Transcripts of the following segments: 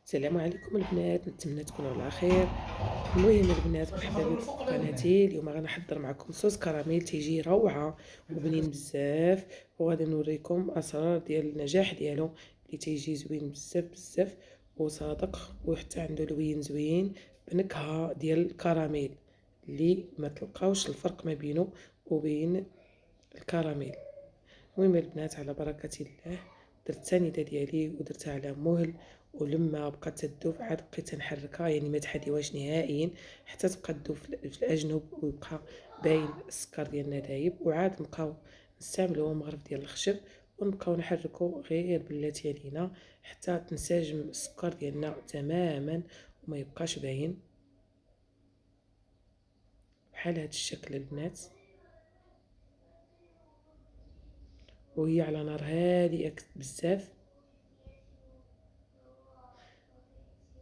السلام عليكم البنات، نتمنى تكونوا على خير. المهم البنات، مرحبا بكم في قناتي. اليوم غنحضر معكم صوص كراميل تيجي روعه وبنين بزاف، وغادي نوريكم اسرار ديال النجاح ديالو اللي تيجي زوين بزاف بزاف وصادق، وحتى عنده لوين زوين بنكهه ديال الكراميل اللي ما تلقاوش الفرق ما بينه وبين الكراميل. المهم البنات، على بركة الله درت السنيده ديالي ودرتها على مهل، ولما بقات تذوب عاد بقيت نحركها، يعني ما تحديوهاش نهائيا حتى تبقى تذوب في الاجنب ويبقى باين السكر ديالنا دايب، وعاد نبقاو نستعملو مغرف ديال الخشب ونبقاو نحركو غير بلاتي علينا حتى تنسجم السكر ديالنا تماما وما يبقاش باين بحال هذا الشكل البنات. وهي على نار هادئه بزاف،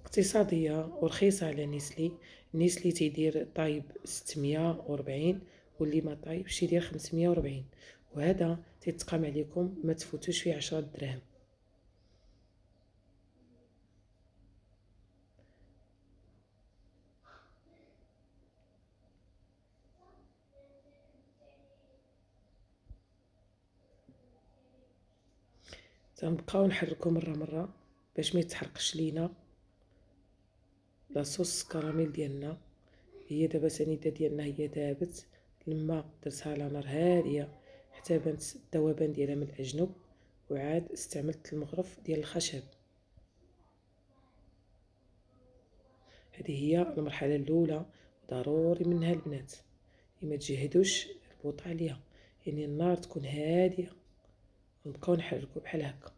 اقتصادية ورخيصة على نيسلي. نيسلي تيدير طايب 640، واللي ما طايبش يدير 540، وهذا تيتقام عليكم ما تفوتوش فيه 10 دراهم. تنبقاو نحركو مرة باش ما يتحرقش لينا لاصوص كراميل ديالنا. هي دابا سنيده ديالنا هي دابت، لما درتها على نار هاديه حتى بانت الذوبان ديالها من الاجنب، وعاد استعملت المغرف ديال الخشب. هذه هي المرحله الاولى، ضروري منها البنات ما تجهدوش البوط عليها، يعني النار تكون هادئه ونبقاو نحركو بحال هكا.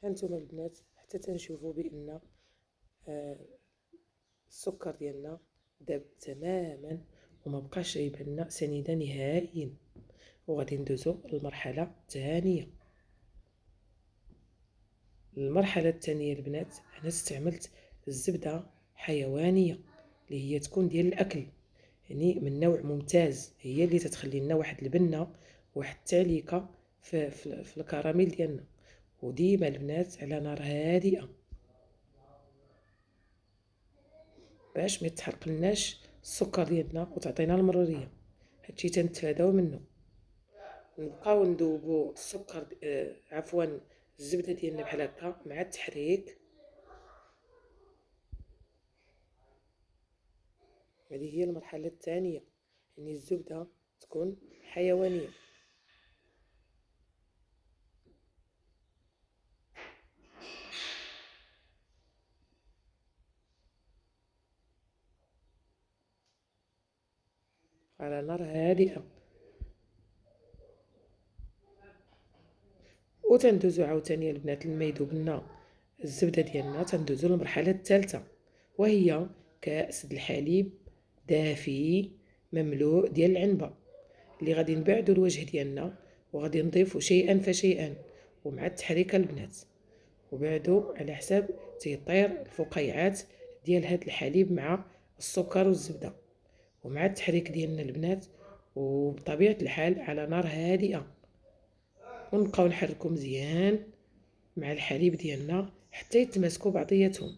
هانتوما البنات حتى تنشوفوا بان السكر ديالنا داب تماما وما بقاش يبان لنا سنيده نهائيا، وغادي ندوزو للمرحله الثانيه. المرحله الثانيه البنات انا استعملت الزبده حيوانيه اللي هي تكون ديال الاكل، يعني من نوع ممتاز، هي اللي تتخلي لنا واحد البنه واحد التعليكه في الكراميل ديالنا. وديما البنات على نار هادئه باش ما يتحرقلناش السكر ديالنا وتعطينا المروريه. هادشي تنتفاداو منه. نبقاو نذوبوا السكر عفوا الزبده ديالنا بحال هكا مع التحريك. هذه هي المرحله الثانيه، يعني الزبده تكون حيوانيه. على نار هادئه، وتندوزو عاوتاني البنات لما يذوب لنا الزبده ديالنا تندوزو للمرحله الثالثه، وهي كأس د الحليب دافي مملوء ديال العنبه اللي غادي نبعدو الوجه ديالنا، وغادي نضيفو شيئا فشيئا ومع التحريك البنات، وبعدو على حساب تيطير الفقيعات ديال هاد الحليب مع السكر والزبده ومع التحريك ديالنا البنات، وبطبيعه الحال على نار هادئه، ونبقاو نحركو مزيان مع الحليب ديالنا حتى يتماسكوا بعضياتهم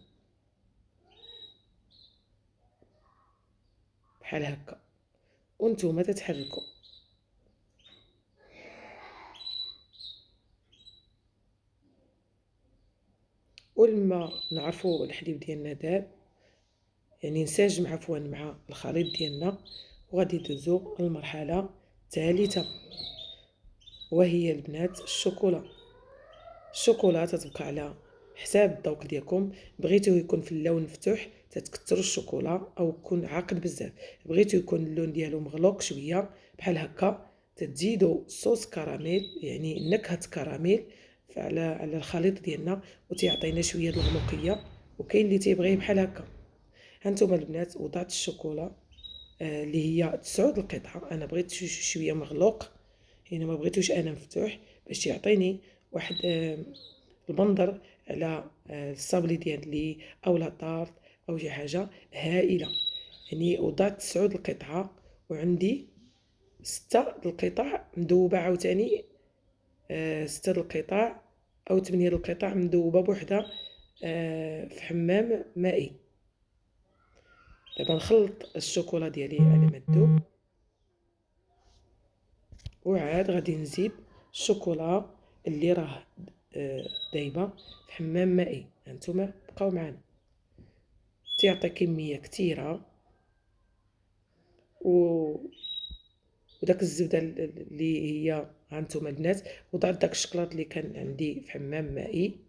بحال هكا، وانتوما تتحركوا. ولما نعرفوا الحليب ديالنا داب، يعني نساجم عفوا مع الخليط ديالنا، وغادي ندوزو للمرحله الثالثه وهي البنات الشوكولا تتبقى على حساب الذوق ديالكم. بغيتوه يكون في اللون مفتوح تتكثروا الشوكولا، او يكون عاقد بزاف بغيتو يكون اللون ديالو مغلوق شويه بحال هكا تزيدوا صوص كراميل، يعني نكهه كراميل على الخليط ديالنا وتيعطينا شويه الغموقيه. وكاين اللي تيبغيه بحال هكا. هانتوما البنات وضعت الشوكولا اللي هي 9 القطعه، انا بغيت شويه مغلوق، يعني ما بغيتوش انا مفتوح باش يعطيني واحد المنظر على الصابلي ديال لي او لا طارت او شي حاجه هائله. يعني وضعت 9 القطعه وعندي 6 القطع مذوبه عاوتاني، 6 القطع او 8 القطع مذوبه بوحده في حمام مائي. دابا نخلط الشوكولا ديالي على ما تذوب، وعاد غادي نزيد الشوكولا اللي راه دايبه في حمام مائي. هانتوما بقاو معنا، تيعطي كميه كثيره. وداك الزبده اللي هي هانتوما البنات، وضعت داك الشكلاط اللي كان عندي في حمام مائي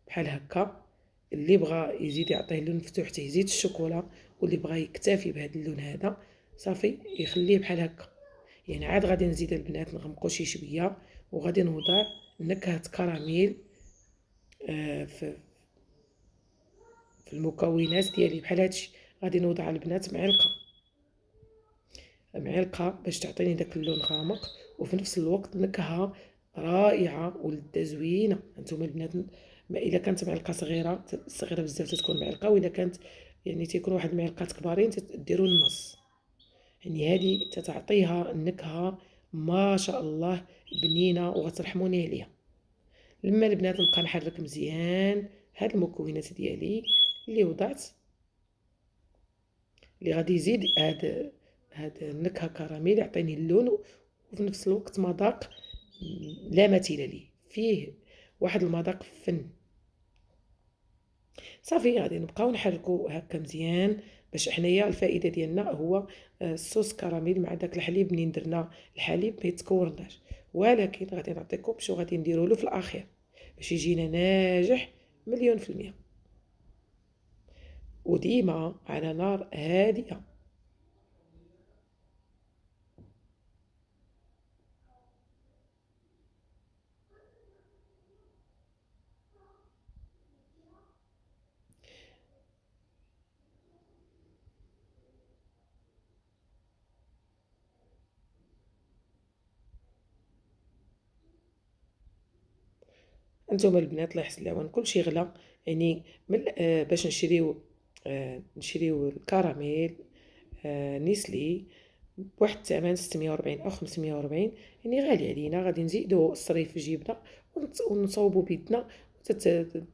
بحال هكا. اللي بغى يزيد يعطيه لون مفتوح تيزيد الشوكولا، واللي بغى يكتفي بهذا اللون هذا صافي يخليه بحال هكا. يعني عاد غادي نزيد البنات نغمقو شي شويه، وغادي نوضع نكهه كراميل في المكونات ديالي بحال هادشي. غادي نوضع البنات معلقه باش تعطيني داك اللون غامق، وفي نفس الوقت نكهه رائعه ولذة زوينه. هانتوما البنات، ما الا كانت معلقه صغيره بزاف تتكون معلقه، والا كانت يعني تيكون واحد المعلقات كبارين تديروا النص. يعني هذه تتعطيها النكهه ما شاء الله بنينه وغترحموني عليها. لما البنات نبقى نحرك مزيان هاد المكونات ديالي اللي وضعت، اللي غادي يزيد هاد النكهه كراميل يعطيني اللون، وفي نفس الوقت مذاق لا مثيل ليه، فيه واحد المذاق فن. صافي غادي نبقاو نحركو هكا مزيان باش حنايا الفائده ديالنا هو الصوص كراميل مع داك الحليب. منين درنا الحليب ما يتكورناش، ولكن غادي نعطيكم شنو غادي نديرو له في الاخير باش يجينا ناجح 100%. وديما على نار هادئه. انتم البنات الله يحسن العوان كلشي غلا. يعني من باش نشريو الكراميل نيسلي بواحد الثمن 640 او 540، يعني غالي علينا. غادي نزيدو الصريف في جيبنا ونصوبو بيدنا،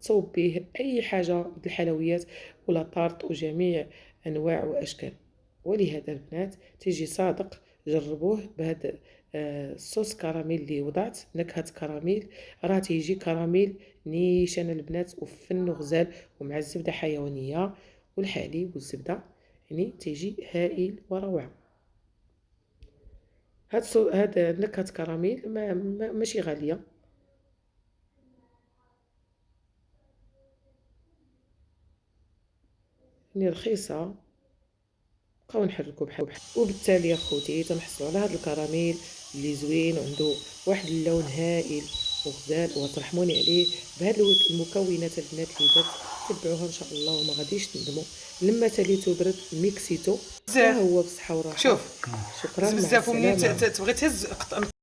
تصوب به اي حاجه من الحلويات ولا طارط وجميع انواع واشكال. ولهذا البنات تيجي صادق، جربوه بهذا الصوص كراميل اللي وضعت نكهه كراميل. راه تيجي كراميل نيشان البنات وفن وغزال، ومع الزبده حيوانيه والحليب والزبده، يعني تيجي هائل وروعه. هاد نكهه كراميل ماشي غاليه، يعني رخيصه. بقاو نحركو بحال وبالتالي اخوتي تنحصلوا على هذا الكراميل اللي زوين وعنده واحد اللون هائل وغزال، وترحموني عليه بهاد المكونات البنات اللي درت. تبعوها ان شاء الله وما غاديش تندموا. لما تاليتو برد ميكسيتو، بزاف. وهو بصحه وراحه. شوف شكرا، مع بزاف، ومنين السلامه. تبغي تهز